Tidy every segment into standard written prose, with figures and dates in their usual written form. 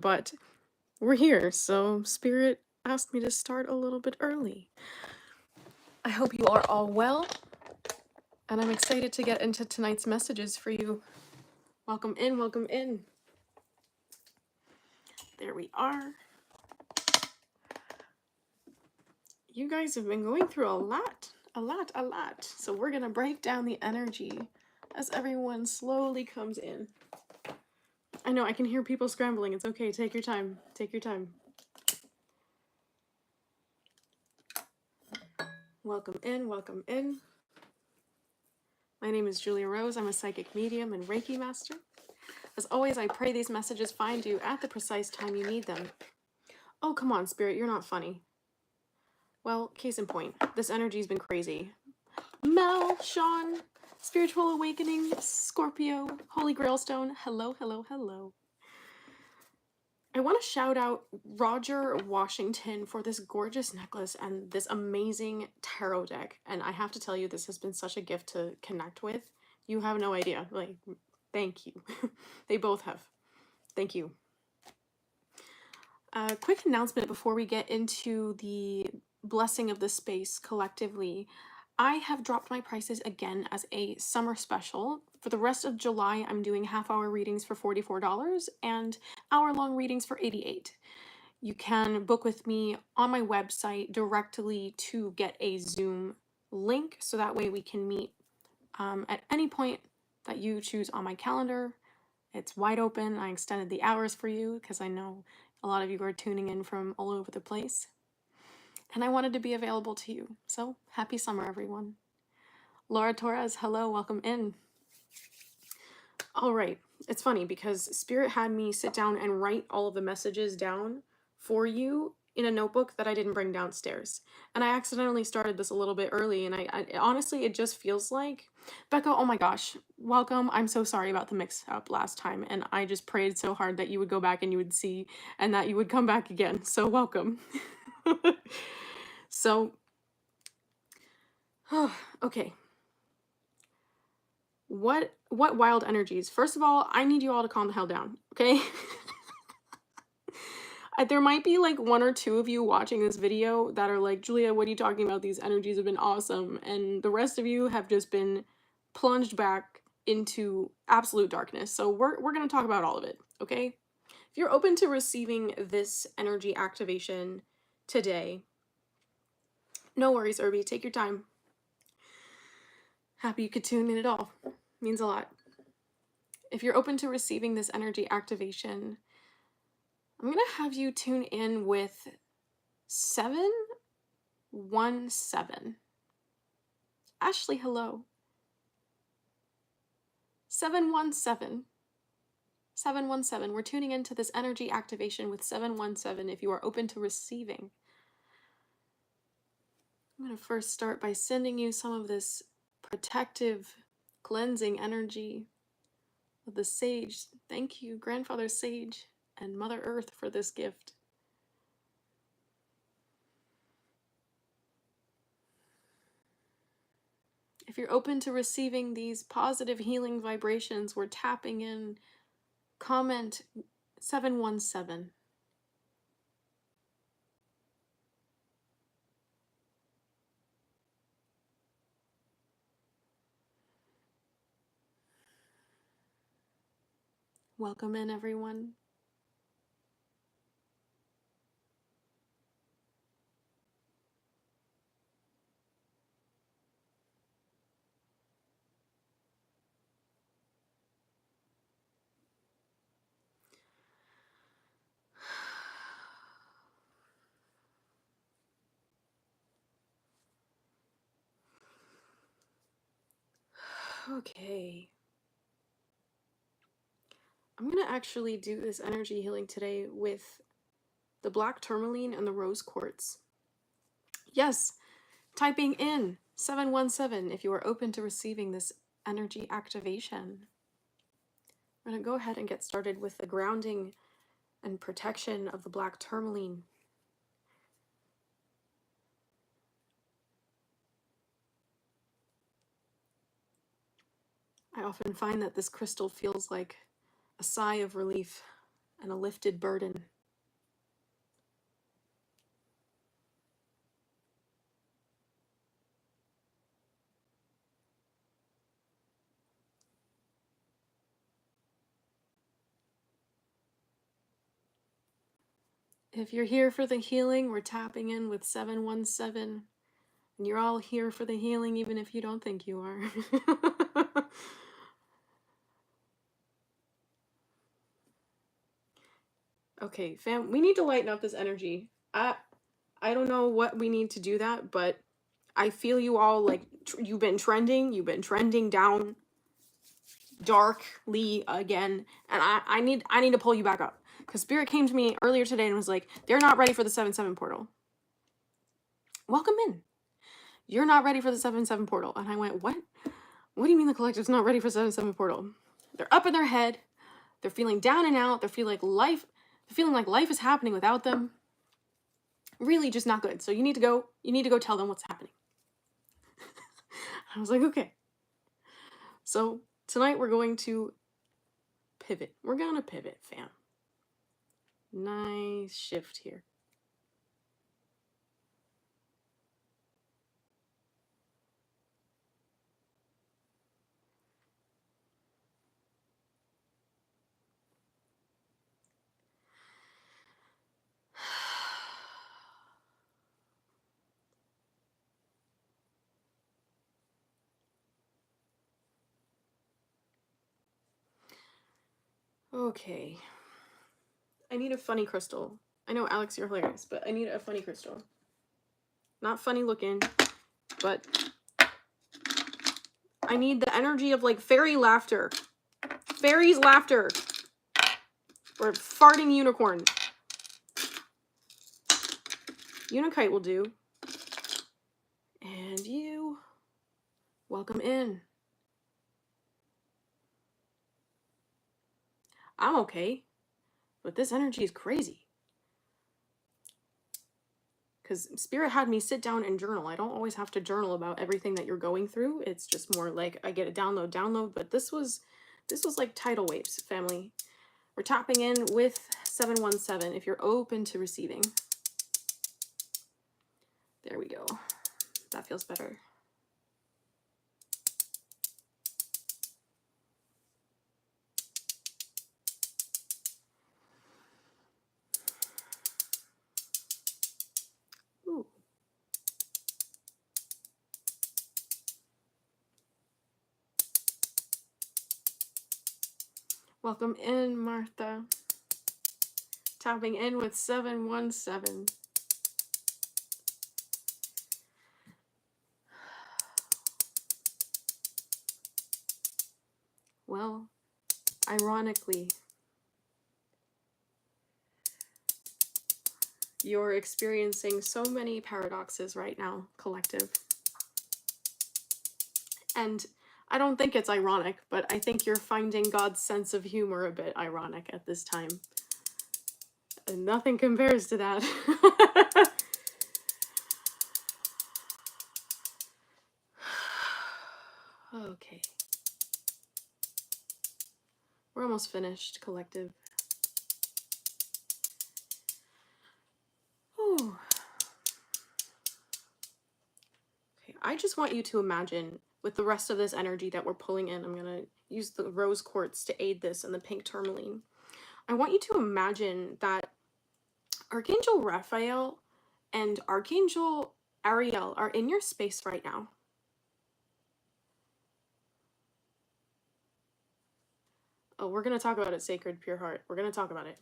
but we're here, so Spirit asked me to start a little bit early. I hope you are all well, and I'm excited to get into tonight's messages for you. Welcome in, welcome in. There we are. You guys have been going through a lot. So we're gonna break down the energy as everyone slowly comes in. I know, I can hear people scrambling. It's okay, take your time. Take your time. Welcome in, welcome in. My name is Julia Rose. I'm a psychic medium and Reiki master. As always, I pray these messages find you at the precise time you need them. Oh, come on, Spirit, you're not funny. Well, case in point, this energy's been crazy. Mel, Sean, Spiritual Awakening, Scorpio, Holy Grail Stone, hello, hello, hello. I want to shout out Roger Washington for this gorgeous necklace and this amazing tarot deck. And I have to tell you, this has been such a gift to connect with. You have no idea. Like, thank you. They both have. Thank you. A quick announcement before we get into the blessing of the space collectively. I have dropped my prices again as a summer special. For the rest of July, I'm doing half-hour readings for $44 and hour-long readings for $88. You can book with me on my website directly to get a Zoom link, so that way we can meet at any point that you choose on my calendar. It's wide open. I extended the hours for you because I know a lot of you are tuning in from all over the place. And I wanted to be available to you. So happy summer, everyone. Laura Torres, hello, welcome in. All right, it's funny because Spirit had me sit down and write all of the messages down for you in a notebook that I didn't bring downstairs. And I accidentally started this a little bit early, and I honestly, it just feels like, Becca, oh my gosh, welcome. I'm so sorry about the mix up last time, and I just prayed so hard that you would go back and you would see, and that you would come back again. So welcome. So, okay. What wild energies? First of all, I need you all to calm the hell down, okay? There might be like one or two of you watching this video that are like, Julia, what are you talking about? These energies have been awesome. And the rest of you have just been plunged back into absolute darkness. So we're going to talk about all of it, okay? If you're open to receiving this energy activation today, no worries, Irby, take your time. Happy you could tune in at all. Means a lot. If you're open to receiving this energy activation, I'm going to have you tune in with 717. Ashley, hello. 717. 717. We're tuning into this energy activation with 717 if you are open to receiving. I'm going to first start by sending you some of this protective, cleansing energy of the sage. Thank you, Grandfather Sage and Mother Earth, for this gift. If you're open to receiving these positive healing vibrations, we're tapping in. Comment 717. Welcome in, everyone. Okay. I'm going to actually do this energy healing today with the black tourmaline and the rose quartz. Yes, typing in 717 if you are open to receiving this energy activation. I'm going to go ahead and get started with the grounding and protection of the black tourmaline. I often find that this crystal feels like a sigh of relief and a lifted burden. If you're here for the healing, we're tapping in with 717. And you're all here for the healing, even if you don't think you are. Okay, fam, we need to lighten up this energy. I don't know what we need to do that, but I feel you all like you've been trending down darkly again, and I need to pull you back up, because Spirit came to me earlier today and was like, they're not ready for the 7-7 portal. Welcome in. You're not ready for the 7-7 portal. And I went, what? What do you mean the collective's not ready for 7-7 portal? They're up in their head. They're feeling down and out. They're feeling like life is happening without them. Really just not good. So you need to go tell them what's happening. I was like, okay. So tonight we're going to pivot. We're going to pivot, fam. Nice shift here. Okay. I need a funny crystal. I know, Alex, you're hilarious, but I need a funny crystal. Not funny looking, but I need the energy of like fairy laughter. Fairies laughter. Or farting unicorn. Unikite will do. And you. Welcome in. I'm okay. But this energy is crazy. Because Spirit had me sit down and journal. I don't always have to journal about everything that you're going through. It's just more like I get a download. But this was like tidal waves, family. We're tapping in with 717 if you're open to receiving. There we go. That feels better. Ooh. Welcome in, Martha. Tapping in with 717. Well, ironically, you're experiencing so many paradoxes right now, collective. And I don't think it's ironic, but I think you're finding God's sense of humor a bit ironic at this time. And nothing compares to that. Okay. We're almost finished, collective. Ooh. Okay, I just want you to imagine with the rest of this energy that we're pulling in, I'm going to use the rose quartz to aid this and the pink tourmaline. I want you to imagine that Archangel Raphael and Archangel Ariel are in your space right now. Oh, we're going to talk about it, Sacred Pure Heart. We're going to talk about it.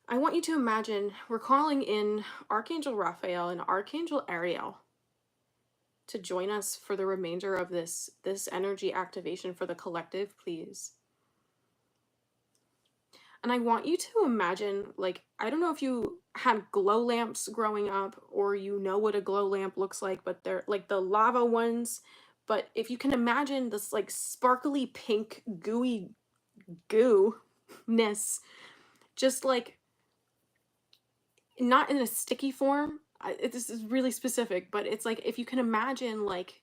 I want you to imagine we're calling in Archangel Raphael and Archangel Ariel to join us for the remainder of this energy activation for the collective, please. And I want you to imagine, like, I don't know if you had glow lamps growing up or you know what a glow lamp looks like, but they're like the lava ones. But if you can imagine this like sparkly pink gooey goo-ness, just like not in a sticky form. This is really specific, but it's like if you can imagine like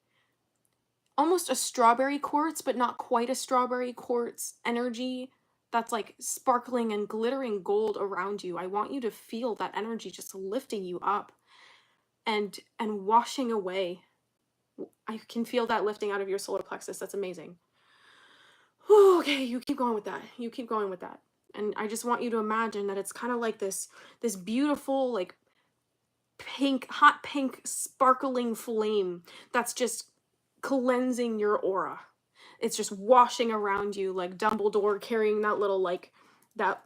almost a strawberry quartz, but not quite a strawberry quartz energy that's like sparkling and glittering gold around you. I want you to feel that energy just lifting you up and washing away. I can feel that lifting out of your solar plexus. That's amazing. Ooh, okay, you keep going with that. You keep going with that. And I just want you to imagine that it's kind of like this beautiful, like pink, hot pink, sparkling flame that's just cleansing your aura. It's just washing around you like Dumbledore carrying that little, like, that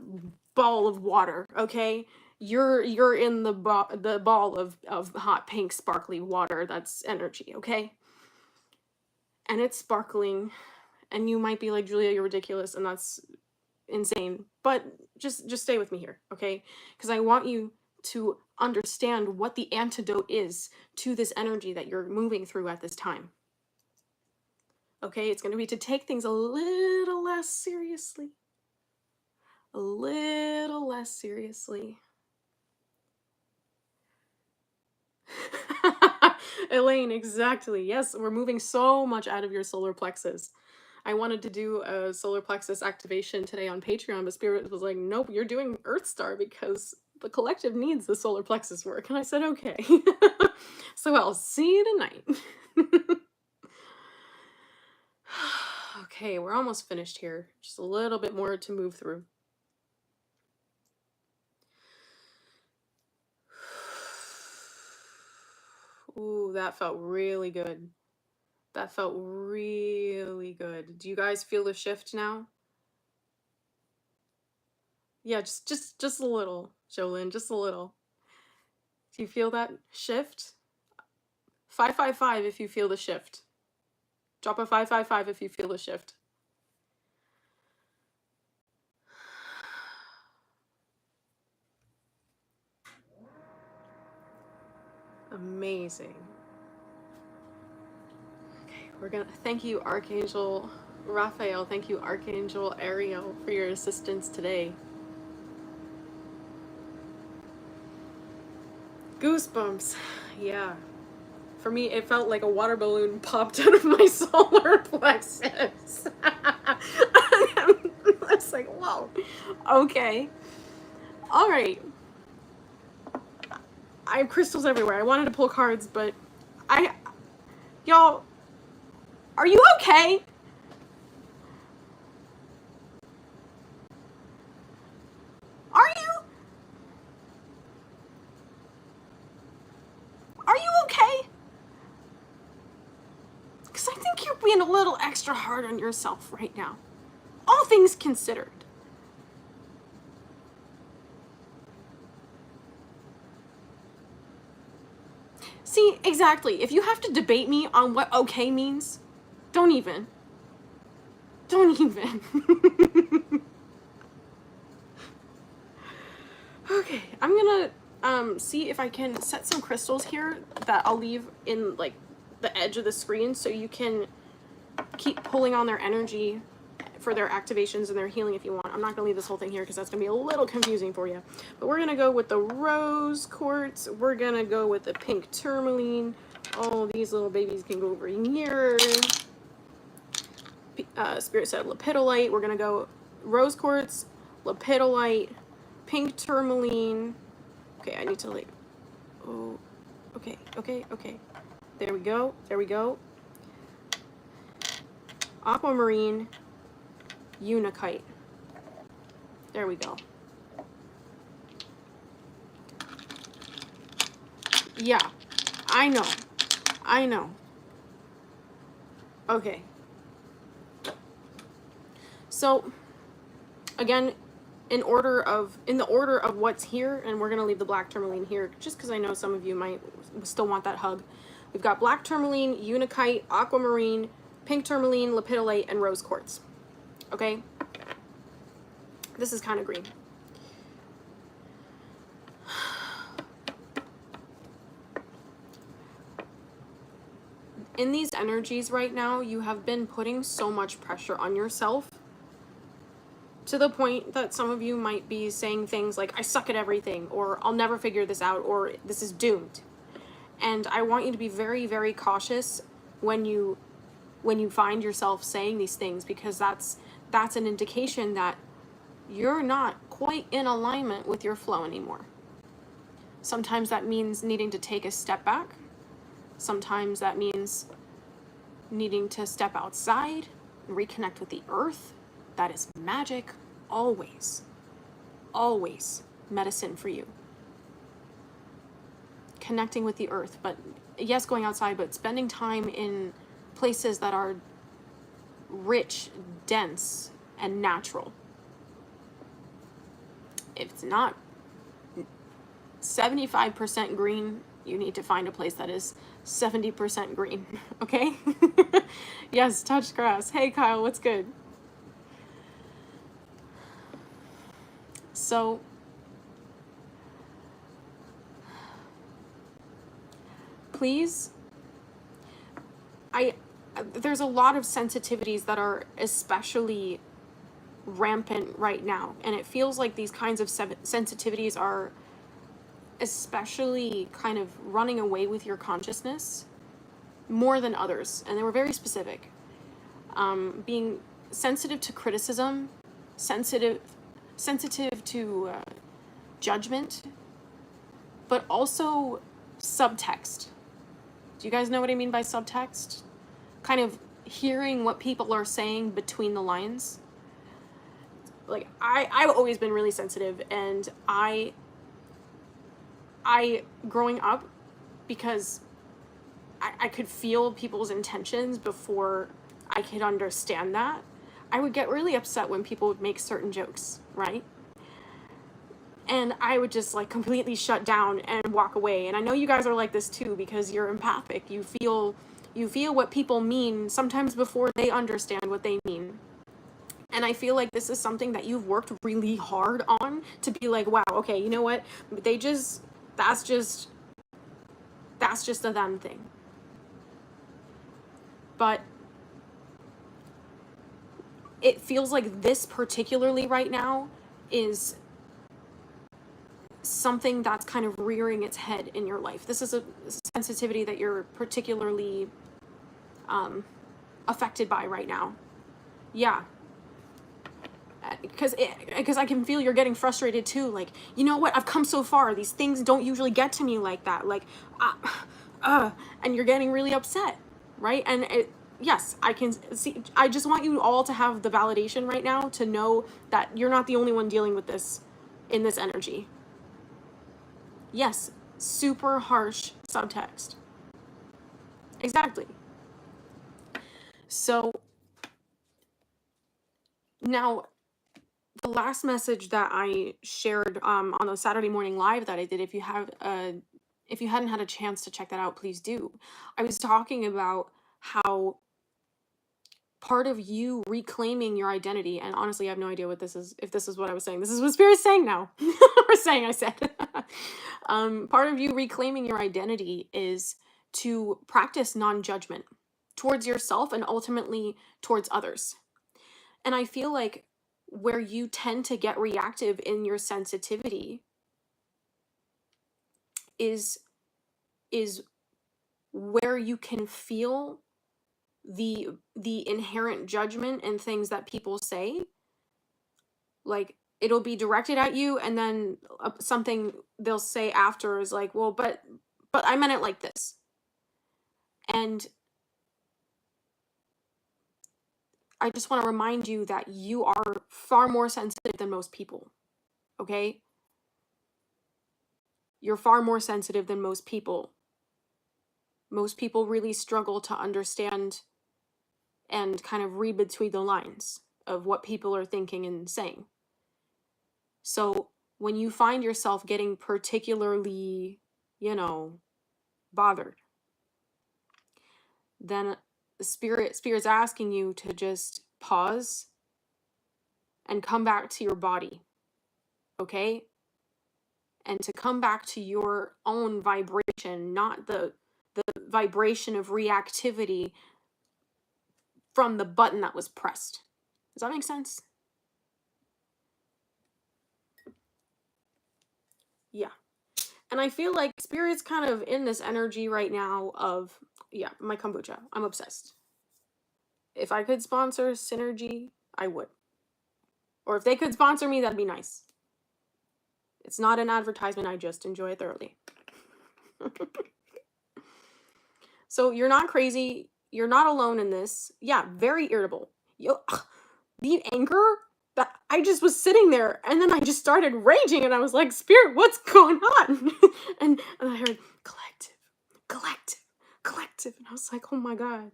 ball of water, okay? You're in the ball of hot pink sparkly water. That's energy, okay? And it's sparkling, and you might be like, Julia, you're ridiculous, and that's insane. But just stay with me here, okay? Because I want you to understand what the antidote is to this energy that you're moving through at this time. Okay, it's going to be to take things a little less seriously. A little less seriously. Elaine, exactly. Yes, we're moving so much out of your solar plexus. I wanted to do a solar plexus activation today on Patreon, but Spirit was like, nope, you're doing Earth Star because the collective needs the solar plexus work. And I said, okay. So I'll see you tonight. Okay, we're almost finished here. Just a little bit more to move through. Ooh, that felt really good. That felt really good. Do you guys feel the shift now? Yeah, just a little, Jolyn, just a little. Do you feel that shift? 555 if you feel the shift. Drop a 555 if you feel the shift. Amazing. Okay, we're gonna thank you, Archangel Raphael. Thank you, Archangel Ariel, for your assistance today. Goosebumps. Yeah. For me, it felt like a water balloon popped out of my solar plexus. I was like, whoa. Okay. All right. I have crystals everywhere. I wanted to pull cards, but y'all, are you okay? Are you okay? Because I think you're being a little extra hard on yourself right now. All things considered. See, exactly. If you have to debate me on what okay means, don't even. Don't even. Okay, I'm gonna see if I can set some crystals here that I'll leave in like the edge of the screen so you can keep pulling on their energy for their activations and their healing if you want. I'm not gonna leave this whole thing here because that's gonna be a little confusing for you. But we're gonna go with the rose quartz. We're gonna go with the pink tourmaline. Oh, these little babies can go over here. Spirit said lepidolite. We're gonna go rose quartz, lepidolite, pink tourmaline. Okay, I need to like, oh, okay. There we go. Aquamarine, Unakite. There we go. Yeah, I know. Okay. So, again, in the order of what's here, and we're gonna leave the black tourmaline here just because I know some of you might still want that hug. We've got black tourmaline, Unakite, aquamarine, pink tourmaline, lepidolite, and rose quartz. Okay? This is kind of green. In these energies right now, you have been putting so much pressure on yourself to the point that some of you might be saying things like, I suck at everything, or I'll never figure this out, or this is doomed. And I want you to be very, very cautious when you find yourself saying these things, because that's an indication that you're not quite in alignment with your flow anymore. Sometimes that means needing to take a step back. Sometimes that means needing to step outside and reconnect with the earth. That is magic, always, always medicine for you. Connecting with the earth, but yes, going outside, but spending time in places that are rich, dense, and natural. If it's not 75% green, you need to find a place that is 70% green, okay? Yes, touch grass. Hey Kyle, what's good? So, please, there's a lot of sensitivities that are especially rampant right now, and it feels like these kinds of sensitivities are especially kind of running away with your consciousness more than others, and they were very specific. Being sensitive to criticism, sensitive to judgment, but also subtext. Do you guys know what I mean by subtext? Kind of hearing what people are saying between the lines. Like, I've always been really sensitive, and I growing up, because I could feel people's intentions before I could understand that, I would get really upset when people would make certain jokes, right? And I would just like completely shut down and walk away. And I know you guys are like this too, because you're empathic. You feel what people mean sometimes before they understand what they mean. And I feel like this is something that you've worked really hard on, to be like, wow, okay, you know what? That's just a them thing. But it feels like this particularly right now is something that's kind of rearing its head in your life. This is a sensitivity that you're particularly affected by right now. Yeah. Because I can feel you're getting frustrated too. Like, you know what? I've come so far. These things don't usually get to me like that. Like, and you're getting really upset, right? And yes, I can see. I just want you all to have the validation right now to know that you're not the only one dealing with this in this energy. Yes, super harsh subtext. Exactly. So now, the last message that I shared on the Saturday morning live that I did, if you hadn't had a chance to check that out, please do. I was talking about how part of you reclaiming your identity, and honestly, I have no idea what this is, if this is what I was saying. This is what Spirit's saying now. Or saying, I said. Part of you reclaiming your identity is to practice non-judgment towards yourself and ultimately towards others. And I feel like where you tend to get reactive in your sensitivity is where you can feel the inherent judgment and things that people say. Like, it'll be directed at you, and then something they'll say after is like, well, but I meant it like this. And I just want to remind you that you are far more sensitive than most people, okay? You're far more sensitive than most people. Most people really struggle to understand and kind of read between the lines of what people are thinking and saying. So when you find yourself getting particularly, bothered, then the spirit's asking you to just pause and come back to your body, okay? And to come back to your own vibration, not the vibration of reactivity from the button that was pressed. Does that make sense? Yeah. And I feel like Spirit's kind of in this energy right now of, my kombucha. I'm obsessed. If I could sponsor Synergy, I would. Or if they could sponsor me, that'd be nice. It's not an advertisement. I just enjoy it thoroughly. So you're not crazy. You're not alone in this. Yeah, very irritable. The anger that I just was sitting there and then I just started raging and I was like, Spirit, what's going on? and I heard collective, collective, collective. And I was like, oh my God.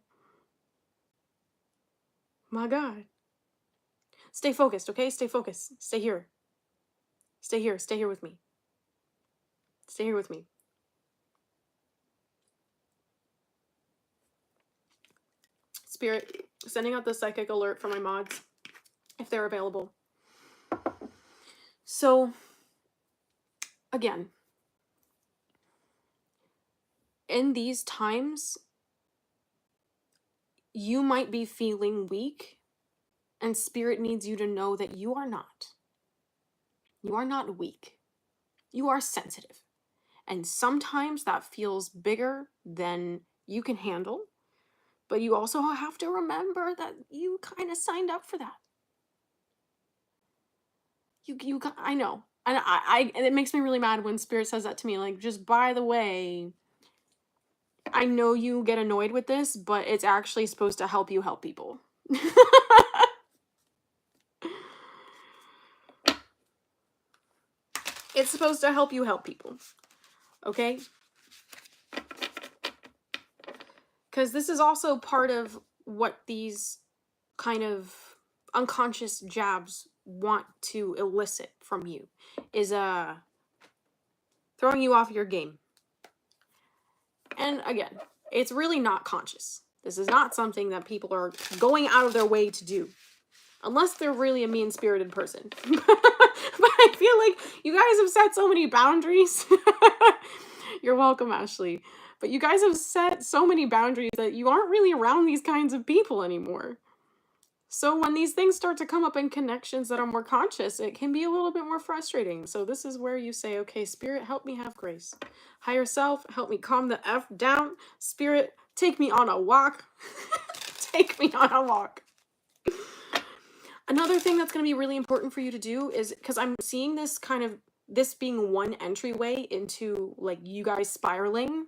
My God. Stay focused, okay? Stay focused. Stay here. Stay here. Stay here with me. Stay here with me. Spirit, sending out the psychic alert for my mods, if they're available. So, again, in these times, you might be feeling weak, and Spirit needs you to know that you are not. You are not weak. You are sensitive. And sometimes that feels bigger than you can handle, but you also have to remember that you kind of signed up for that. I know. And and it makes me really mad when Spirit says that to me. Like, just by the way, I know you get annoyed with this, but it's actually supposed to help you help people. It's supposed to help you help people. Okay? Because this is also part of what these kind of unconscious jabs want to elicit from you, is throwing you off your game. And again, it's really not conscious. This is not something that people are going out of their way to do, unless they're really a mean-spirited person. But I feel like you guys have set so many boundaries. You're welcome, Ashley. But you guys have set so many boundaries that you aren't really around these kinds of people anymore. So when these things start to come up in connections that are more conscious, it can be a little bit more frustrating. So this is where you say, okay, Spirit, help me have grace. Higher self, help me calm the F down. Spirit, take me on a walk. Take me on a walk. Another thing that's going to be really important for you to do is, because I'm seeing this kind of, this being one entryway into like you guys spiraling.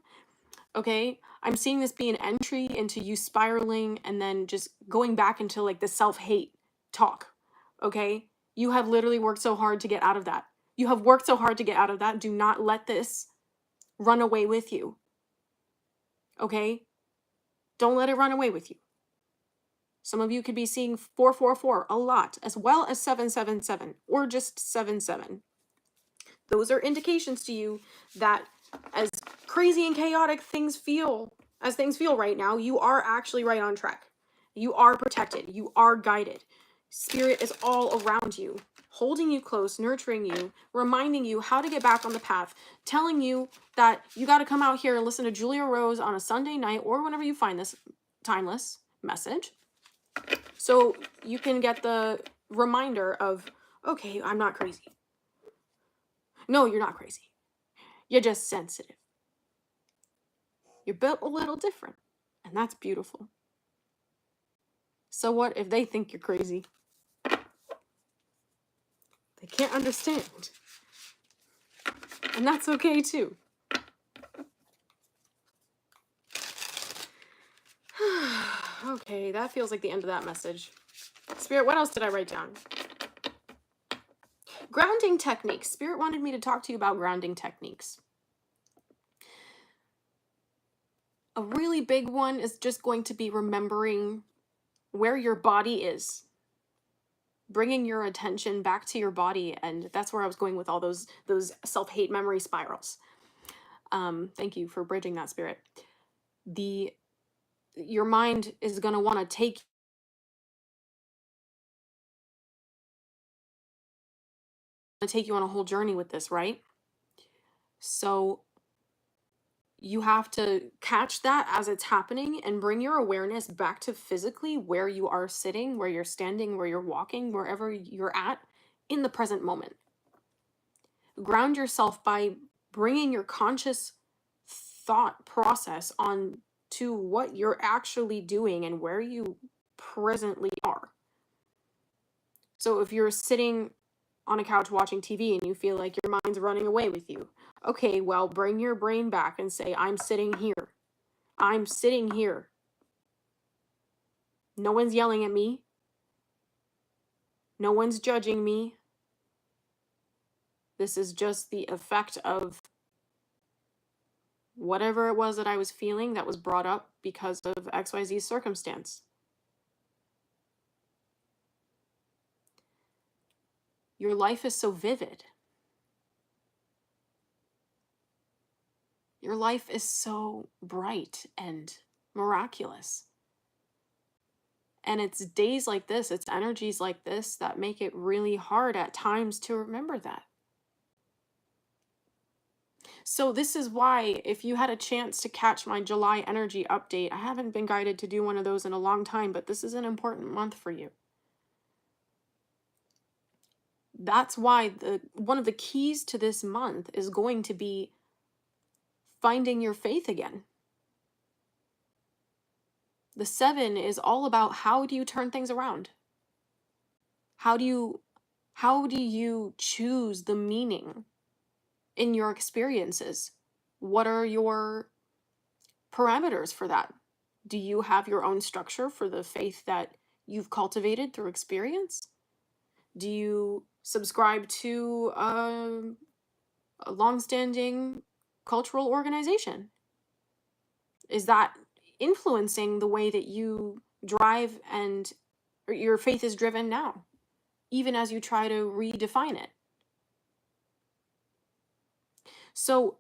Okay, I'm seeing this be an entry into you spiraling and then just going back into like the self-hate talk. Okay, you have literally worked so hard to get out of that. You have worked so hard to get out of that. Do not let this run away with you. Okay, don't let it run away with you. Some of you could be seeing 444 a lot, as well as 777 or just 77. Those are indications to you that as crazy and chaotic things feel right now, you are actually right on track. You are protected. You are guided. Spirit is all around you, holding you close, nurturing you, reminding you how to get back on the path, telling you that you got to come out here and listen to Julia Rose on a Sunday night or whenever you find this timeless message, so you can get the reminder of, okay, I'm not crazy. No, you're not crazy. You're just sensitive. You're built a little different, and that's beautiful. So what if they think you're crazy? They can't understand. And that's okay too. Okay, that feels like the end of that message. Spirit, what else did I write down? Grounding techniques. Spirit wanted me to talk to you about grounding techniques. A really big one is just going to be remembering where your body is. Bringing your attention back to your body, and that's where I was going with all those self-hate memory spirals. Thank you for bridging that, Spirit. Your mind is going to want to take you on a whole journey with this, right? So you have to catch that as it's happening and bring your awareness back to physically where you are sitting, where you're standing, where you're walking, wherever you're at in the present moment. Ground yourself by bringing your conscious thought process on to what you're actually doing and where you presently are. So if you're sitting on a couch watching TV and you feel like your mind's running away with you, okay, well, bring your brain back and say, I'm sitting here. I'm sitting here. No one's yelling at me. No one's judging me. This is just the effect of whatever it was that I was feeling that was brought up because of XYZ circumstance. Your life is so vivid. Your life is so bright and miraculous. And it's days like this, it's energies like this that make it really hard at times to remember that. So this is why, if you had a chance to catch my July energy update, I haven't been guided to do one of those in a long time, but this is an important month for you. That's why one of the keys to this month is going to be finding your faith again. The 7 is all about, how do you turn things around? How do you choose the meaning in your experiences? What are your parameters for that? Do you have your own structure for the faith that you've cultivated through experience? Do you subscribe to a longstanding cultural organization? Is that influencing the way that you drive and or your faith is driven now, even as you try to redefine it? So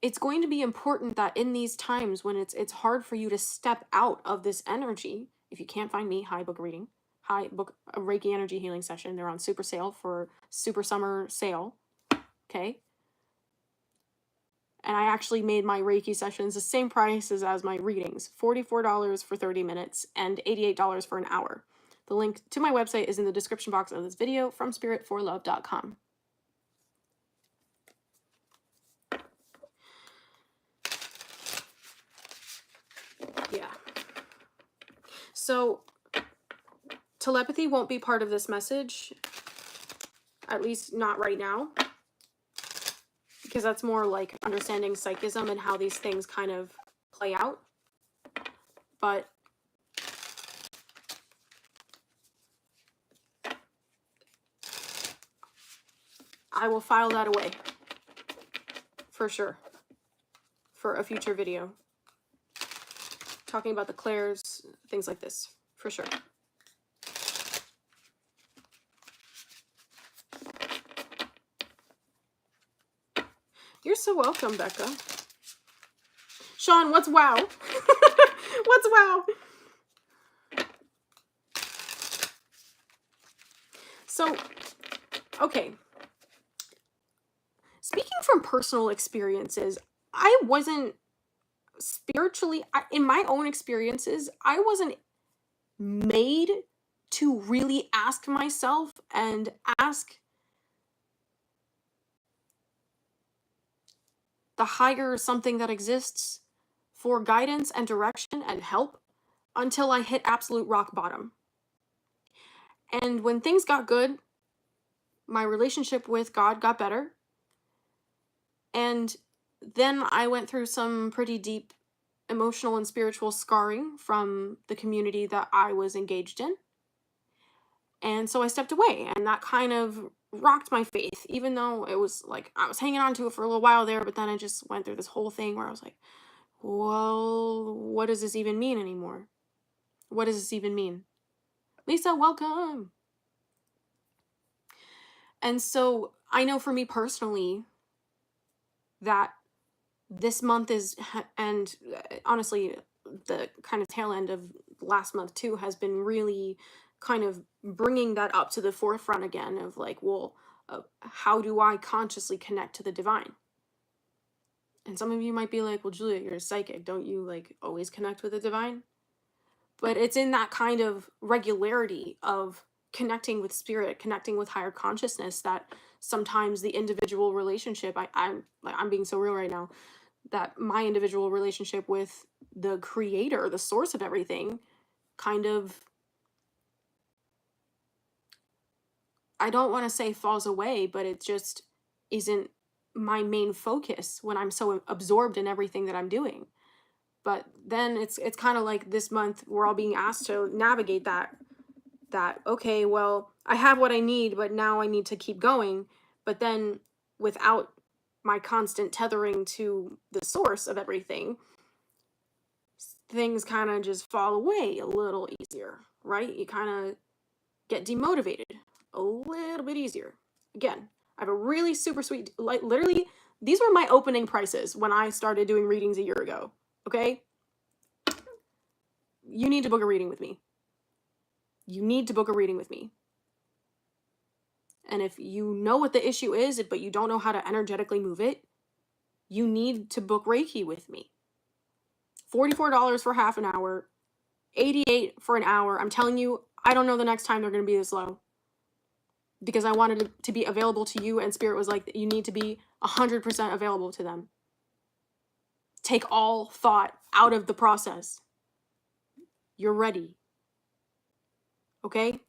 it's going to be important that in these times when it's hard for you to step out of this energy, if you can't find me, hi, book a reading. Hi, book a Reiki energy healing session. They're on super sale for super summer sale. Okay. And I actually made my Reiki sessions the same prices as my readings, $44 for 30 minutes and $88 for an hour. The link to my website is in the description box of this video, fromspiritforlove.com. Yeah. So telepathy won't be part of this message, at least not right now, because that's more like understanding psychism and how these things kind of play out. But I will file that away for sure for a future video talking about the clairs, things like this, for sure. You're so welcome, Becca. Sean, what's wow? What's wow? So, okay. Speaking from personal experiences, I wasn't spiritually, in my own experiences, I wasn't made to really ask myself and ask the higher something that exists for guidance and direction and help until I hit absolute rock bottom. And when things got good, my relationship with God got better. And then I went through some pretty deep emotional and spiritual scarring from the community that I was engaged in. And so I stepped away, and that kind of rocked my faith, even though it was like I was hanging on to it for a little while there, but then I just went through this whole thing where I was like, well, what does this even mean anymore? What does this even mean? Lisa, welcome. And so I know for me personally that this month is, and honestly, the kind of tail end of last month too has been really kind of bringing that up to the forefront again of like, well, how do I consciously connect to the divine? And some of you might be like, well, Julia, you're a psychic. Don't you like always connect with the divine? But it's in that kind of regularity of connecting with spirit, connecting with higher consciousness, that sometimes the individual relationship, I'm being so real right now, that my individual relationship with the creator, the source of everything, kind of I don't want to say falls away, but it just isn't my main focus when I'm so absorbed in everything that I'm doing. But then it's kind of like this month we're all being asked to navigate that okay, well, I have what I need, but now I need to keep going. But then without my constant tethering to the source of everything, things kind of just fall away a little easier, right? You kind of get demotivated a little bit easier. Again, I have a really super sweet, like literally, these were my opening prices when I started doing readings a year ago. Okay? You need to book a reading with me. You need to book a reading with me. And if you know what the issue is, but you don't know how to energetically move it, you need to book Reiki with me. $44 for half an hour, $88 for an hour. I'm telling you, I don't know the next time they're going to be this low. Because I wanted it to be available to you, and Spirit was like, you need to be 100% available to them. Take all thought out of the process. You're ready. Okay?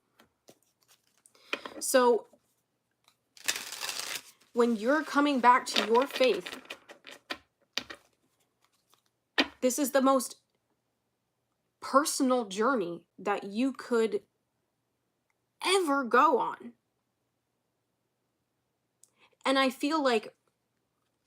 So, when you're coming back to your faith, this is the most personal journey that you could ever go on. And I feel like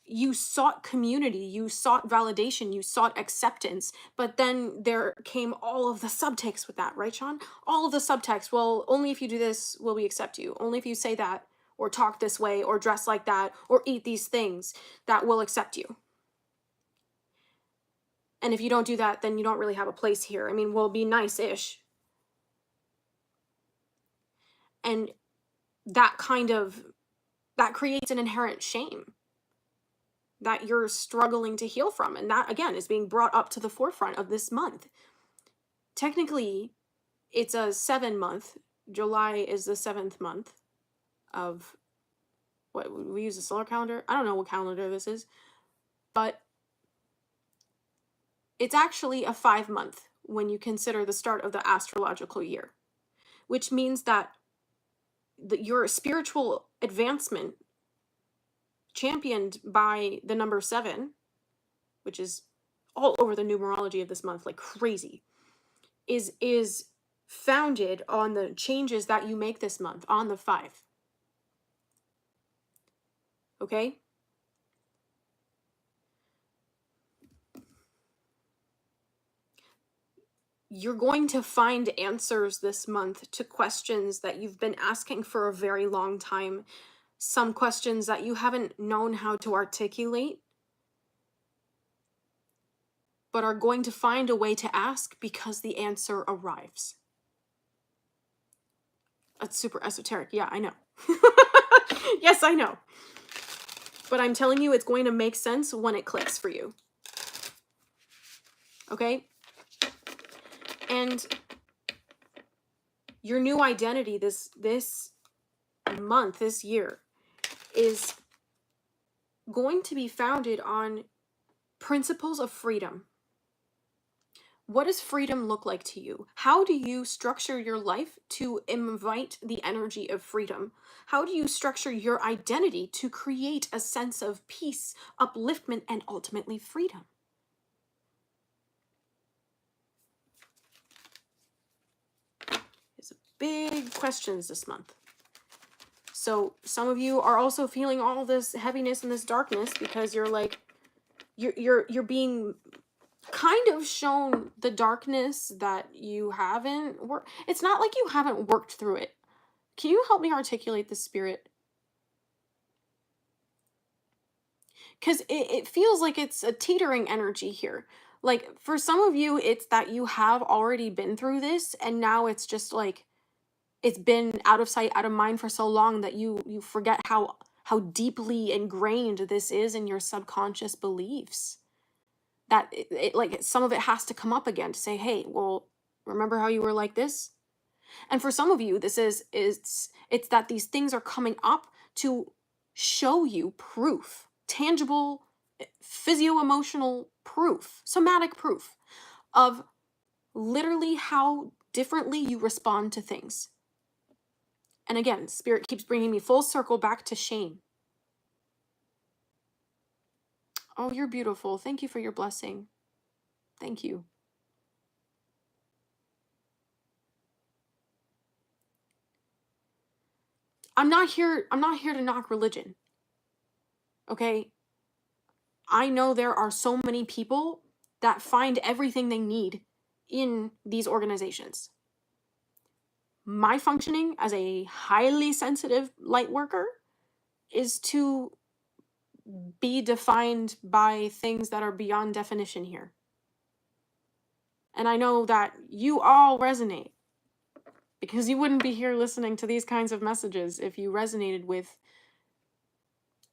you sought community, you sought validation, you sought acceptance, but then there came all of the subtext with that, right, Sean? All of the subtext. Well, only if you do this will we accept you. Only if you say that, or talk this way, or dress like that, or eat these things, that will accept you. And if you don't do that, then you don't really have a place here. I mean, we'll be nice-ish. And that creates an inherent shame that you're struggling to heal from. And that, again, is being brought up to the forefront of this month. Technically, it's a 7-month. July is the 7th month of what we use, a solar calendar. I don't know what calendar this is, but it's actually a 5-month when you consider the start of the astrological year, which means that your spiritual advancement, championed by the number 7, which is all over the numerology of this month like crazy, is founded on the changes that you make this month on the 5. Okay? You're going to find answers this month to questions that you've been asking for a very long time. Some questions that you haven't known how to articulate, but are going to find a way to ask because the answer arrives. That's super esoteric. Yeah, I know. Yes, I know. But I'm telling you, it's going to make sense when it clicks for you. Okay? And your new identity this month, this year, is going to be founded on principles of freedom. What does freedom look like to you? How do you structure your life to invite the energy of freedom? How do you structure your identity to create a sense of peace, upliftment, and ultimately freedom? It's big questions this month. So some of you are also feeling all this heaviness and this darkness because you're like, you're being kind of shown the darkness that you haven't worked. It's not like you haven't worked through it. Can you help me articulate the Spirit? Because it feels like it's a teetering energy here. Like for some of you, it's that you have already been through this and now it's just like, it's been out of sight, out of mind for so long that you forget how deeply ingrained this is in your subconscious beliefs. That it like some of it has to come up again to say, hey, well, remember how you were like this? And for some of you, this is it's that these things are coming up to show you proof, tangible, physio-emotional proof, somatic proof of literally how differently you respond to things. And again, Spirit keeps bringing me full circle back to shame. Oh, you're beautiful. Thank you for your blessing. Thank you. I'm not here to knock religion. Okay? I know there are so many people that find everything they need in these organizations. My functioning as a highly sensitive light worker is to be defined by things that are beyond definition here. And I know that you all resonate, because you wouldn't be here listening to these kinds of messages if you resonated with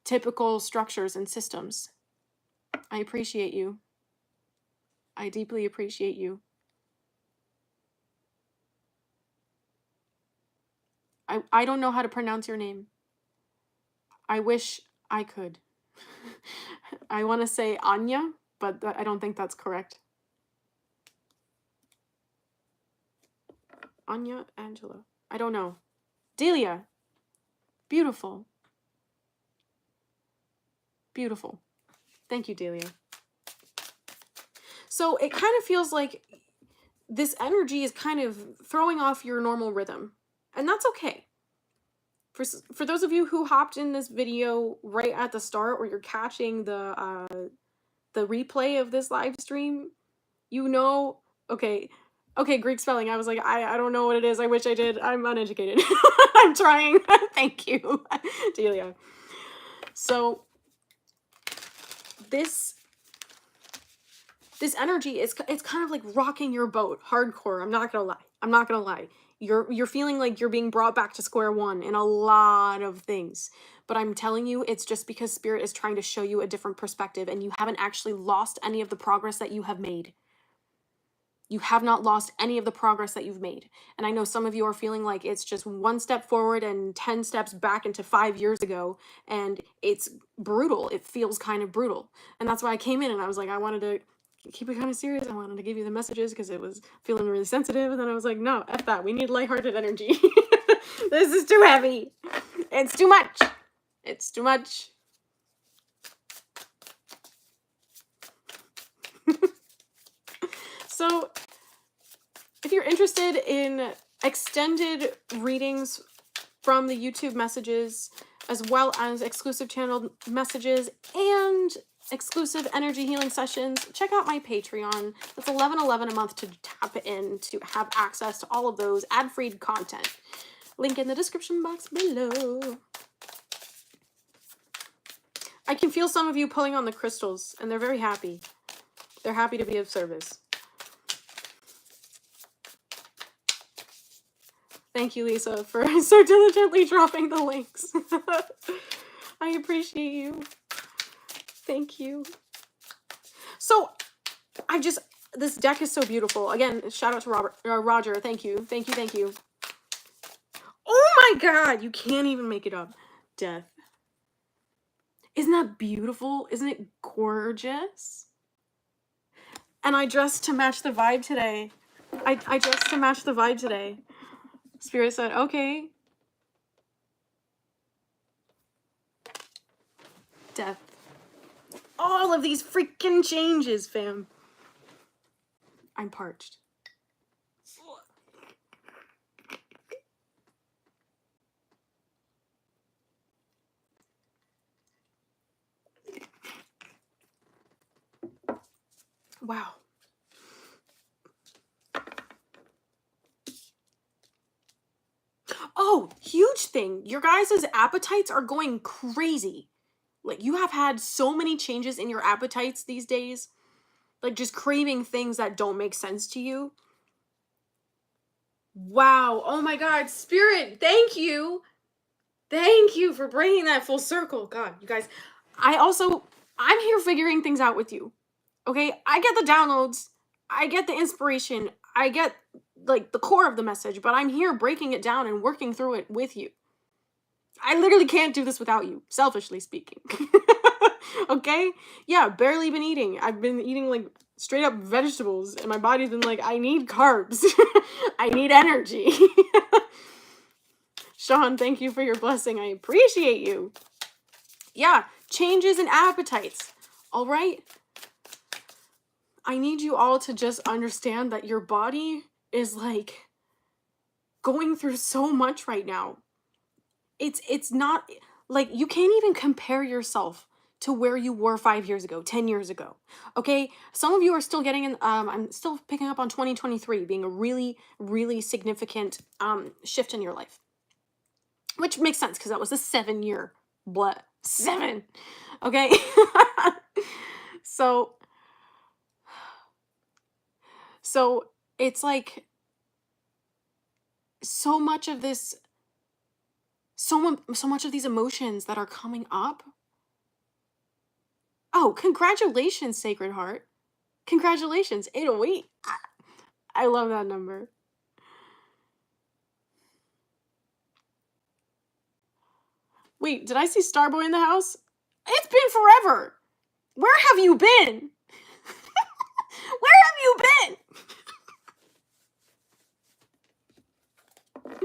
typical structures and systems. I appreciate you. I deeply appreciate you. I don't know how to pronounce your name. I wish I could. I want to say Anya, but I don't think that's correct. Anya, Angela. I don't know. Delia. Beautiful. Beautiful. Thank you, Delia. So it kind of feels like this energy is kind of throwing off your normal rhythm. And that's okay. For those of you who hopped in this video right at the start, or you're catching the replay of this live stream, you know, okay, Greek spelling. I was like, I don't know what it is. I wish I did. I'm uneducated. I'm trying. Thank you, Delia. So this energy is, it's kind of like rocking your boat hardcore. I'm not gonna lie. You're feeling like you're being brought back to square one in a lot of things. But I'm telling you, it's just because Spirit is trying to show you a different perspective, and you haven't actually lost any of the progress that you have made. You have not lost any of the progress that you've made. And I know some of you are feeling like it's just one step forward and 10 steps back into 5 years ago. And it's brutal. It feels kind of brutal. And that's why I came in and I was like, I wanted to keep it kind of serious. I wanted to give you the messages because it was feeling really sensitive. And then I was like, no, F that. We need lighthearted energy. This is too heavy. It's too much. It's too much. So if you're interested in extended readings from the YouTube messages, as well as exclusive channel messages and exclusive energy healing sessions, check out my Patreon. That's $11.11 a month to tap in to have access to all of those ad-free content. Link in the description box below. I can feel some of you pulling on the crystals, and they're very happy. They're happy to be of service. Thank you, Lisa, for so diligently dropping the links. I appreciate you. Thank you. So, this deck is so beautiful. Again, shout out to Roger. Thank you. Thank you. Thank you. Oh my God. You can't even make it up. Death. Isn't that beautiful? Isn't it gorgeous? And I dressed to match the vibe today. I dressed to match the vibe today. Spirit said, okay. Death. All of these freaking changes, fam. I'm parched. Wow. Oh, huge thing. Your guys' appetites are going crazy. Like, you have had so many changes in your appetites these days. Like, just craving things that don't make sense to you. Wow. Oh my God. Spirit, thank you. Thank you for bringing that full circle. God, you guys. I'm here figuring things out with you. Okay? I get the downloads. I get the inspiration. I get, like, the core of the message, but I'm here breaking it down and working through it with you. I literally can't do this without you, selfishly speaking. Okay? Yeah, barely been eating. I've been eating, like, straight up vegetables, and my body's been like, I need carbs. I need energy. Sean, thank you for your blessing. I appreciate you. Yeah, changes in appetites. All right? I need you all to just understand that your body is like going through so much right now. It's not like you can't even compare yourself to where you were 5 years ago, 10 years ago. Okay? Some of you are still getting in I'm still picking up on 2023 being a really really significant shift in your life. Which makes sense because that was a 7-year what? 7. Okay? So it's like so much of this so much of these emotions that are coming up. Oh, congratulations, Sacred Heart. Congratulations, 808. I love that number. Wait, did I see Starboy in the house? It's been forever. Where have you been? Where have you been?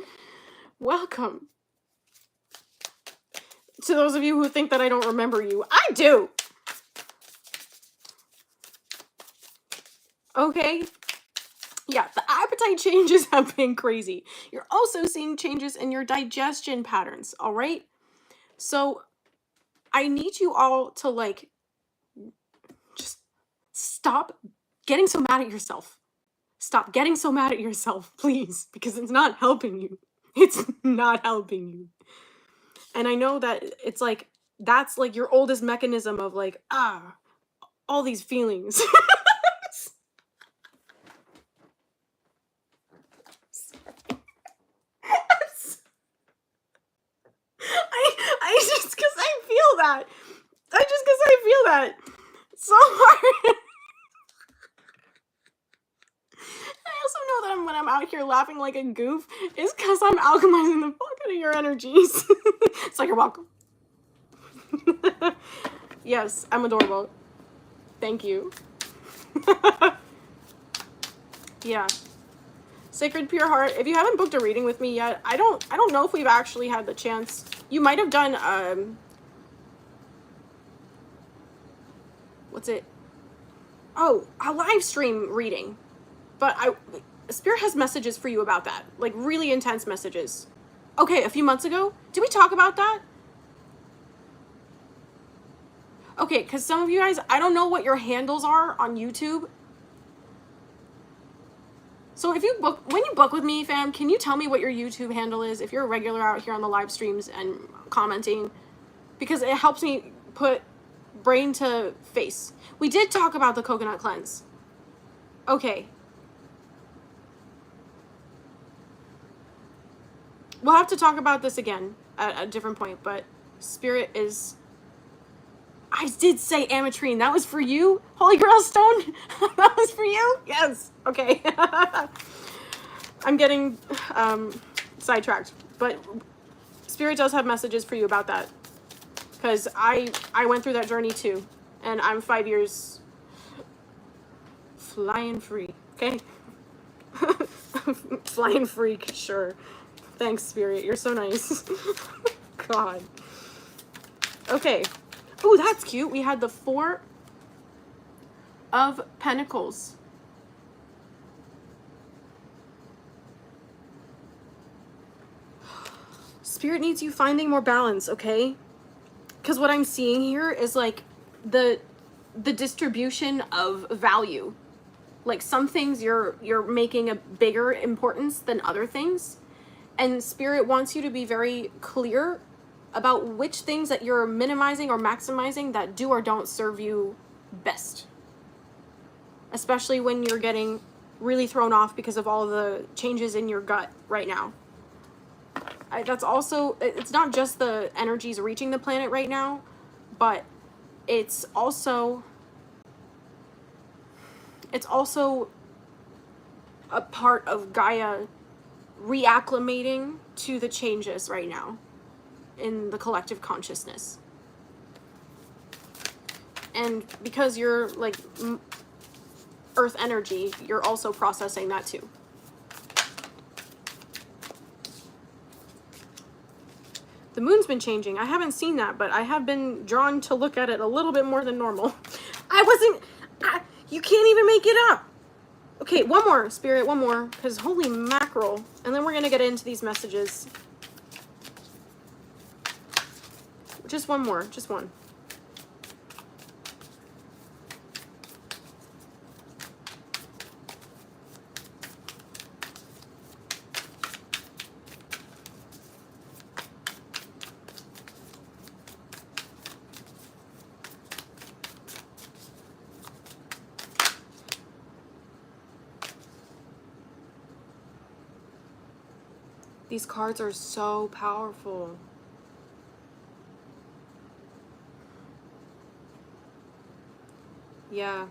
Welcome. To those of you who think that I don't remember you, I do. Okay? Yeah, the appetite changes have been crazy. You're also seeing changes in your digestion patterns, all right? So I need you all to like just stop getting so mad at yourself. Stop getting so mad at yourself, please, because it's not helping you. It's not helping you. And I know that it's like, that's like your oldest mechanism of like, all these feelings. I just because I feel that. So hard. I also know that when I'm out here laughing like a goof, it's because I'm alchemizing the fuck out of your energies. So you're welcome. Yes, I'm adorable. Thank you. Yeah. Sacred Pure Heart, if you haven't booked a reading with me yet, I don't know if we've actually had the chance. You might have done what's it? Oh, a live stream reading. But Spirit has messages for you about that. Like really intense messages. Okay, a few months ago. Did we talk about that? Okay, because some of you guys, I don't know what your handles are on YouTube. So if you book, when you book with me, fam, can you tell me what your YouTube handle is if you're a regular out here on the live streams and commenting? Because it helps me put brain to face. We did talk about the coconut cleanse. Okay. We'll have to talk about this again at a different point, but Spirit is... I did say ametrine. That was for you? Holy Grail Stone? That was for you? Yes. Okay. I'm getting sidetracked. But Spirit does have messages for you about that. Because I went through that journey too. And I'm 5 years flying free. Okay? Flying freak, sure. Thanks, Spirit. You're so nice. God. Okay. Ooh, that's cute. We had the 4 of Pentacles. Spirit needs you finding more balance, okay? Because what I'm seeing here is like the distribution of value. Like some things you're making a bigger importance than other things. And Spirit wants you to be very clear about which things that you're minimizing or maximizing that do or don't serve you best. Especially when you're getting really thrown off because of all the changes in your gut right now. That's also, it's not just the energies reaching the planet right now, but it's also a part of Gaia reacclimating to the changes right now in the collective consciousness. And because you're like earth energy, you're also processing that too. The moon's been changing. I haven't seen that, but I have been drawn to look at it a little bit more than normal. You can't even make it up. Okay, one more, Spirit, one more, because holy mackerel. And then we're going to get into these messages. Just one more, just one. These cards are so powerful. Yeah.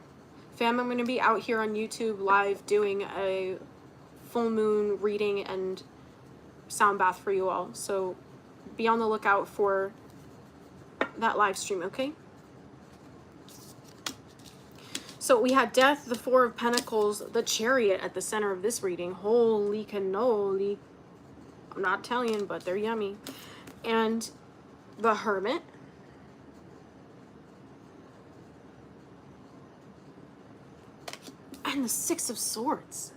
Fam, I'm going to be out here on YouTube live doing a full moon reading and sound bath for you all. So be on the lookout for that live stream, okay? So we had Death, the Four of Pentacles, the Chariot at the center of this reading. Holy cannoli. I'm not Italian, but they're yummy. And the Hermit. And the Six of Swords.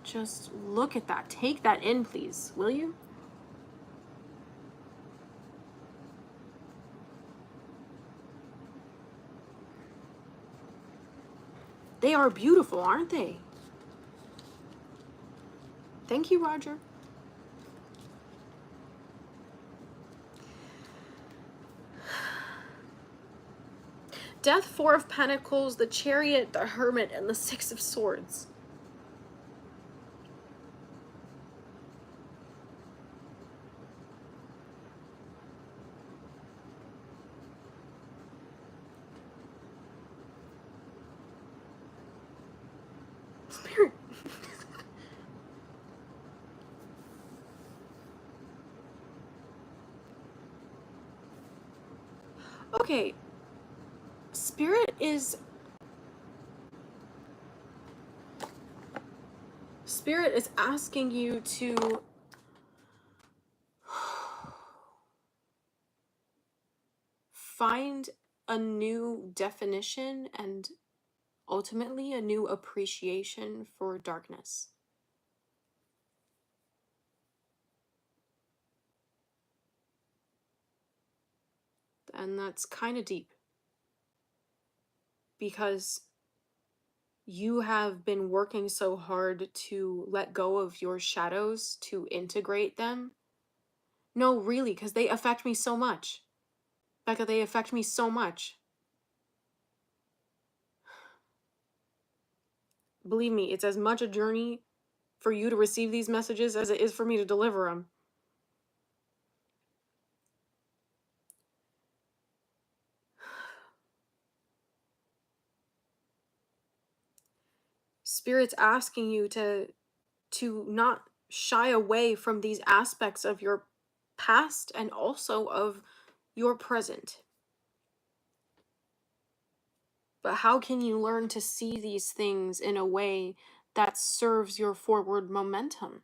Just look at that. Take that in, please, will you? They are beautiful, aren't they? Thank you, Roger. Death, Four of Pentacles, the Chariot, the Hermit, and the Six of Swords. Spirit. Okay. Spirit is asking you to find a new definition and ultimately a new appreciation for darkness. And that's kind of deep, because you have been working so hard to let go of your shadows, to integrate them. No, really, because they affect me so much. Becca, they affect me so much. Believe me, it's as much a journey for you to receive these messages as it is for me to deliver them. Spirit's asking you to not shy away from these aspects of your past and also of your present. But how can you learn to see these things in a way that serves your forward momentum?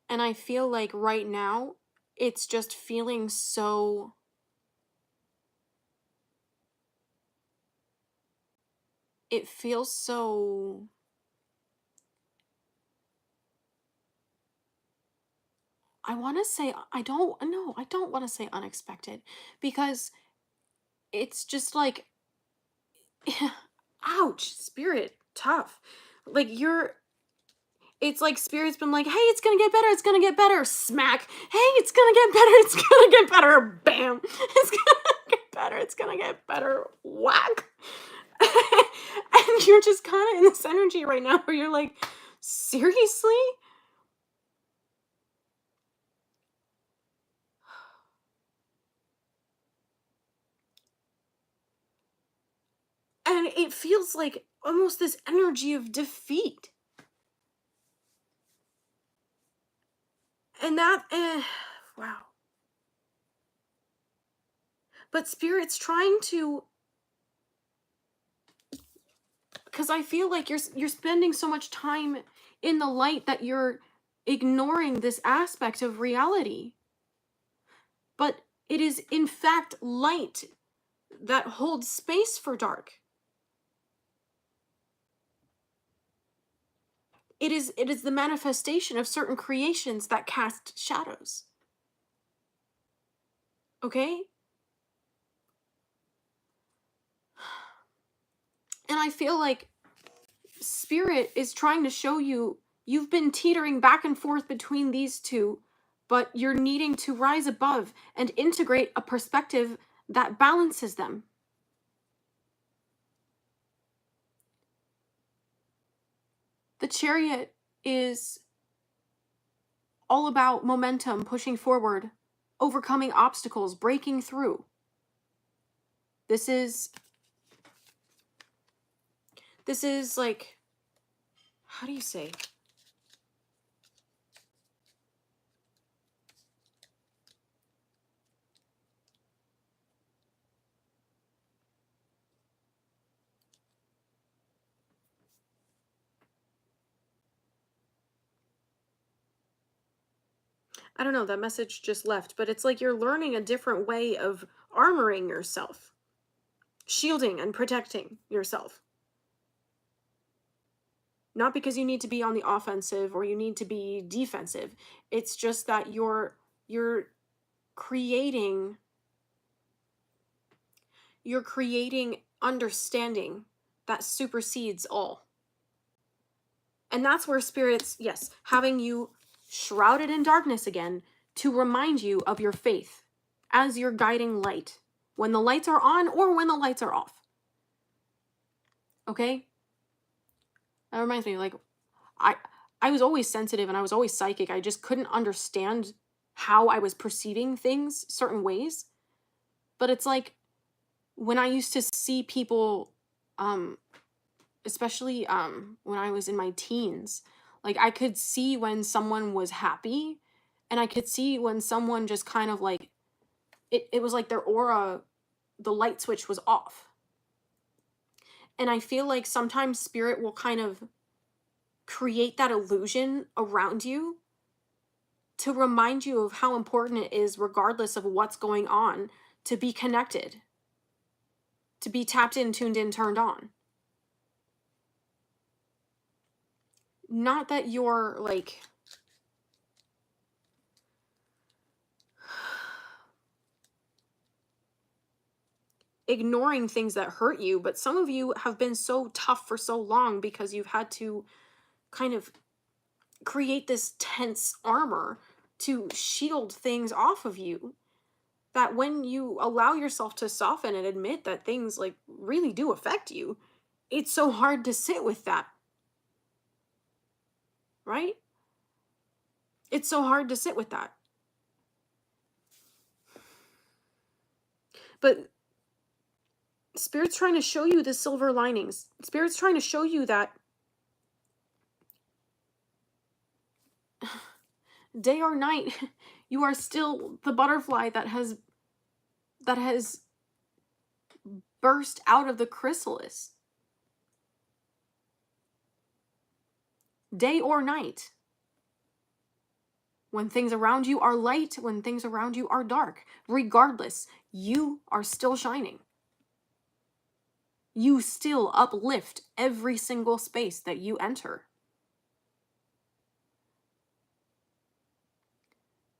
And I feel like right now, it's just feeling so... It feels so... I want to say, I don't want to say unexpected, because it's just like, ouch, Spirit, tough. Like it's like Spirit's been like, hey, it's gonna get better, smack. Hey, it's gonna get better, bam. It's gonna get better, whack. And you're just kind of in this energy right now where you're like, seriously? And it feels like almost this energy of defeat. And that, wow. But Spirit's trying to, because I feel like you're spending so much time in the light that you're ignoring this aspect of reality. But it is in fact light that holds space for dark. It is the manifestation of certain creations that cast shadows. Okay? And I feel like Spirit is trying to show you, you've been teetering back and forth between these two, but you're needing to rise above and integrate a perspective that balances them. The Chariot is all about momentum, pushing forward, overcoming obstacles, breaking through. This is like, how do you say? I don't know, that message just left, but it's like you're learning a different way of armoring yourself, shielding and protecting yourself. Not because you need to be on the offensive or you need to be defensive. It's just that you're creating understanding that supersedes all. And that's where Spirit's, yes, having you shrouded in darkness again to remind you of your faith as your guiding light when the lights are on or when the lights are off. Okay? That reminds me, like, I was always sensitive and I was always psychic. I just couldn't understand how I was perceiving things certain ways. But it's like when I used to see people, especially when I was in my teens, like I could see when someone was happy and I could see when someone just kind of like, it was like their aura, the light switch was off. And I feel like sometimes Spirit will kind of create that illusion around you to remind you of how important it is, regardless of what's going on, to be connected, to be tapped in, tuned in, turned on. Not that you're like ignoring things that hurt you, but some of you have been so tough for so long because you've had to kind of create this tense armor to shield things off of you, that when you allow yourself to soften and admit that things like really do affect you, it's so hard to sit with that. Right? It's so hard to sit with that. But Spirit's trying to show you the silver linings. Spirit's trying to show you that day or night, you are still the butterfly that has burst out of the chrysalis. Day or night. When things around you are light, when things around you are dark, regardless, you are still shining. You still uplift every single space that you enter.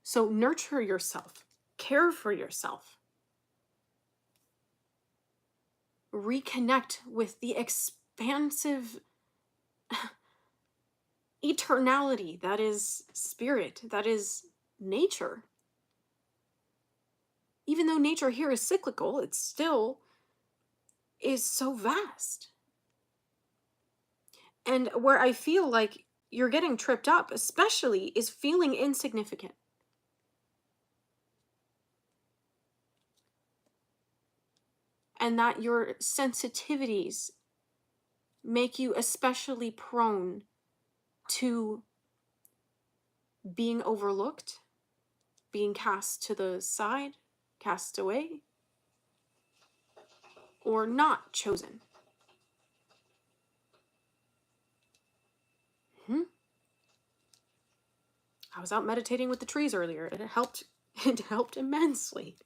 So nurture yourself, care for yourself. Reconnect with the expansive eternality that is Spirit, that is nature. Even though nature here is cyclical, it still is so vast. And where I feel like you're getting tripped up, especially, is feeling insignificant. And that your sensitivities make you especially prone to being overlooked, being cast to the side, cast away. or not chosen? I was out meditating with the trees earlier, and it helped. It helped immensely.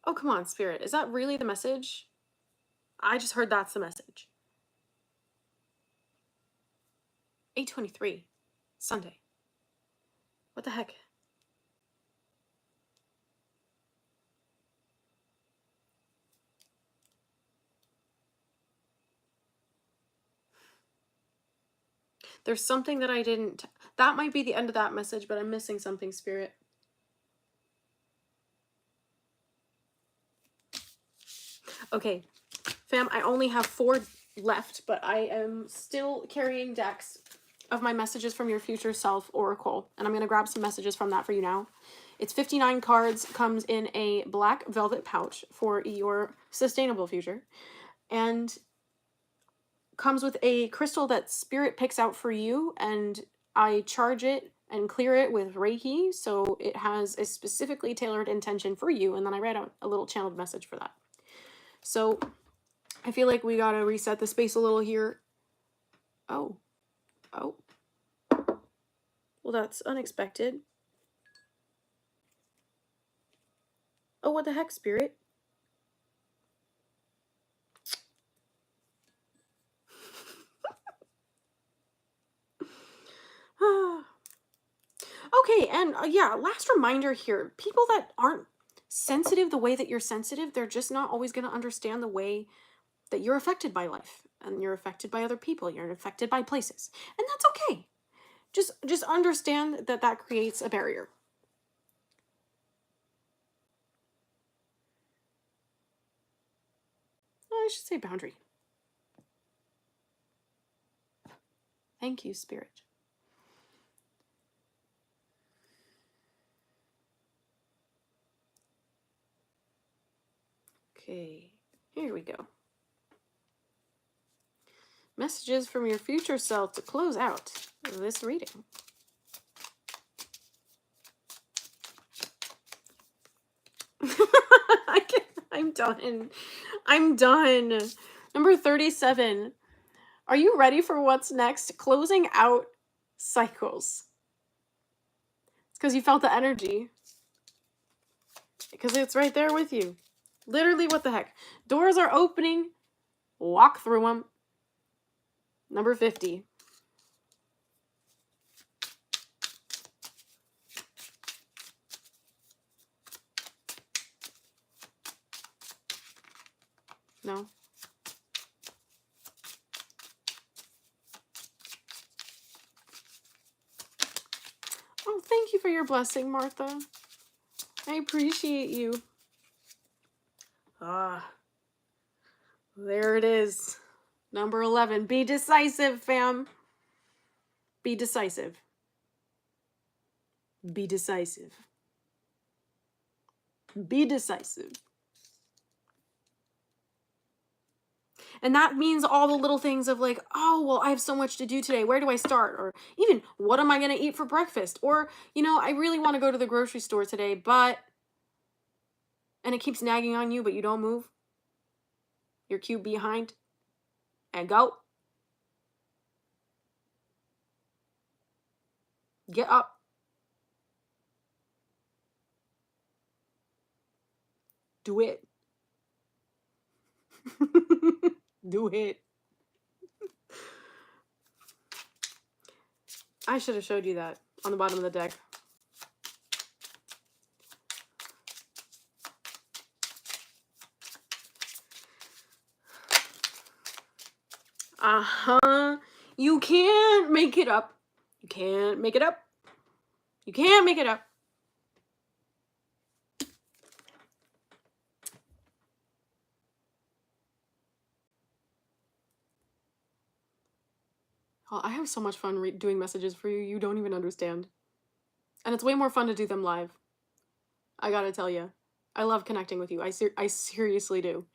Oh, come on, Spirit. Is that really the message? I just heard that's the message. 8:23, Sunday. What the heck? There's something that I didn't... That might be the end of that message, but I'm missing something, Spirit. Okay, fam, I only have 4 left, but I am still carrying decks of my Messages from Your Future Self Oracle, and I'm going to grab some messages from that for you now. It's 59 cards, comes in a black velvet pouch for your sustainable future, and comes with a crystal that Spirit picks out for you, and I charge it and clear it with Reiki, so it has a specifically tailored intention for you, and then I write out a little channeled message for that. So I feel like we gotta reset the space a little here. Oh. Well, that's unexpected. Oh, what the heck, Spirit? Okay, and yeah, last reminder here. People that aren't sensitive the way that you're sensitive, they're just not always going to understand the way that you're affected by life. And you're affected by other people. You're affected by places. And that's okay. Just understand that that creates a barrier. I should say boundary. Thank you, Spirit. Okay, here we go. Messages from your future self to close out this reading. I'm done. I'm done. Number 37. Are you ready for what's next? Closing out cycles. It's because you felt the energy. Because it's right there with you. Literally, what the heck? Doors are opening. Walk through them. Number 50. No. Oh, thank you for your blessing, Martha. I appreciate you. There it is. Number 11. Be decisive, fam. Be decisive. Be decisive. Be decisive. And that means all the little things of like, oh, well, I have so much to do today. Where do I start? Or even, what am I going to eat for breakfast? Or, you know, I really want to go to the grocery store today, but... And it keeps nagging on you, but you don't move. You're cute behind. And go. Get up. Do it. Do it. I should have showed you that on the bottom of the deck. You can't make it up. You can't make it up. You can't make it up. Oh, I have so much fun doing messages for you. You don't even understand. And it's way more fun to do them live. I gotta tell you. I love connecting with you. I seriously do.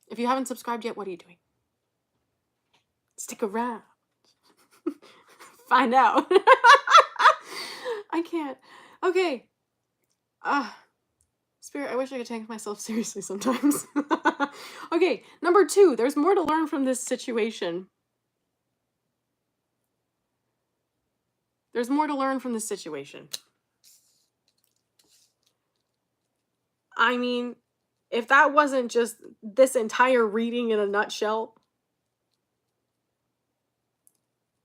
If you haven't subscribed yet, what are you doing? Stick around. find out. I can't. Okay. Spirit, I wish I could take myself seriously sometimes. Okay, number 2, there's more to learn from this situation. There's more to learn from this situation. I mean, if that wasn't just this entire reading in a nutshell,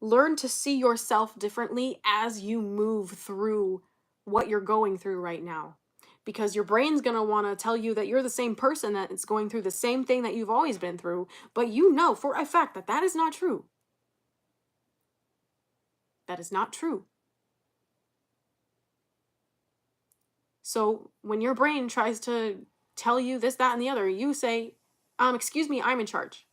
learn to see yourself differently as you move through what you're going through right now. Because your brain's going to want to tell you that you're the same person that is going through the same thing that you've always been through, but you know for a fact that that is not true. That is not true. So when your brain tries to tell you this, that, and the other, you say, excuse me, I'm in charge.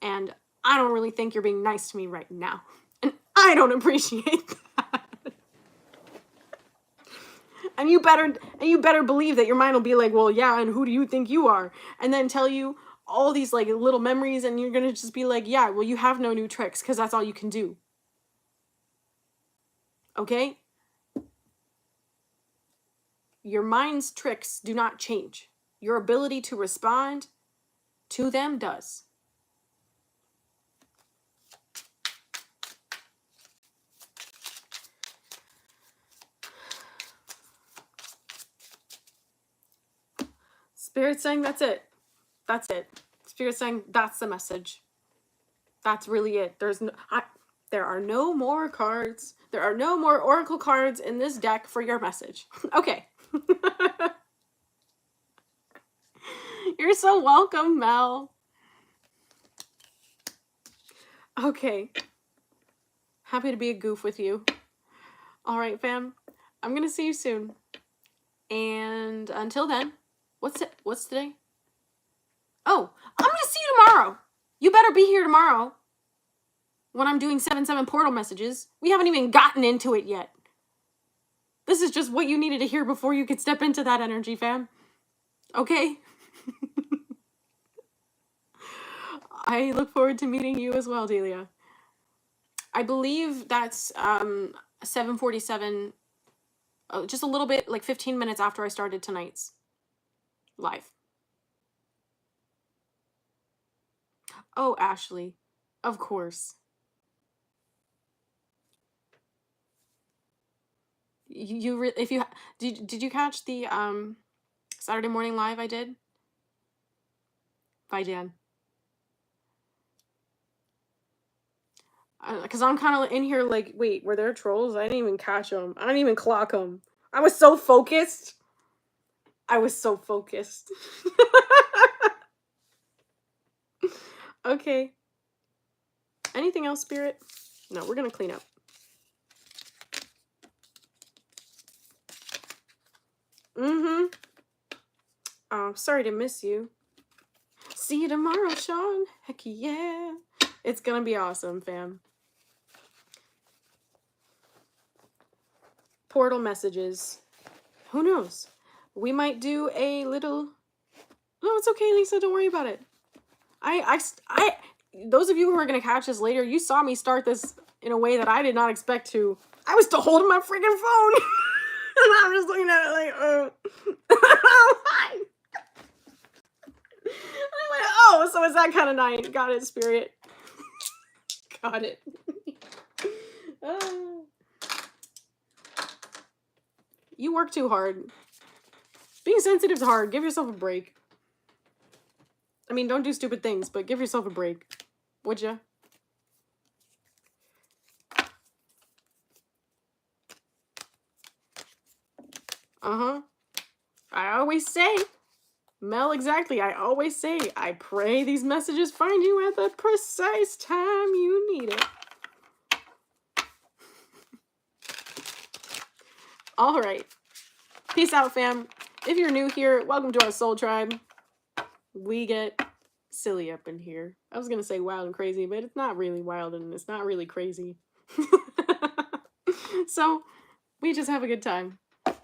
And I don't really think you're being nice to me right now. And I don't appreciate that. And you better believe that your mind will be like, well, yeah, and who do you think you are? And then tell you all these like little memories, and you're gonna just be like, yeah, well, you have no new tricks, because that's all you can do. Okay? Your mind's tricks do not change. Your ability to respond to them does. Spirit saying that's it. That's it. Spirit saying that's the message. That's really it. There are no more cards. There are no more oracle cards in this deck for your message. Okay. You're so welcome, Mel. Okay. Happy to be a goof with you. All right, fam. I'm going to see you soon. And until then, what's today? Oh, I'm going to see you tomorrow. You better be here tomorrow when I'm doing 7/7 portal messages. We haven't even gotten into it yet. This is just what you needed to hear before you could step into that energy, fam. Okay? I look forward to meeting you as well, Delia. I believe that's 7:47, just a little bit, like 15 minutes after I started tonight's live. Oh, Ashley, of course. Did you catch the Saturday morning live I did? Bye, Dan. Because I'm kind of in here like, wait, were there trolls? I didn't even catch them. I didn't even clock them. I was so focused. Okay. Anything else, Spirit? No, we're going to clean up. Oh, sorry to miss you. See you tomorrow, Sean. Heck yeah. It's going to be awesome, fam. Portal messages. Who knows? We might do a little... No, it's okay, Lisa. Don't worry about it. Those of you who are going to catch this later, you saw me start this in a way that I did not expect to. I was still holding my freaking phone. And I'm just looking at it like, hi. I'm like, oh, so it's that kind of night. Got it, Spirit. Got it. You work too hard. Being sensitive is hard. Give yourself a break. I mean, don't do stupid things, but give yourself a break. Would ya? I always say, Mel, exactly. I always say, I pray these messages find you at the precise time you need it. All right. Peace out, fam. If you're new here, welcome to our soul tribe. We get silly up in here. I was going to say wild and crazy, but it's not really wild and it's not really crazy. So we just have a good time.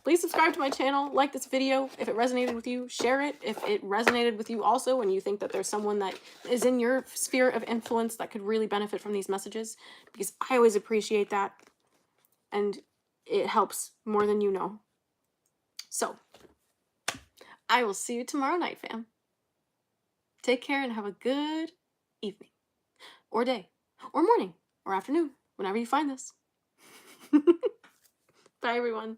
Please subscribe to my channel, like this video. If it resonated with you, share it. If it resonated with you also and you think that there's someone that is in your sphere of influence that could really benefit from these messages, because I always appreciate that and it helps more than you know. So, I will see you tomorrow night, fam. Take care and have a good evening, or day, or morning, or afternoon, whenever you find this. Bye, everyone.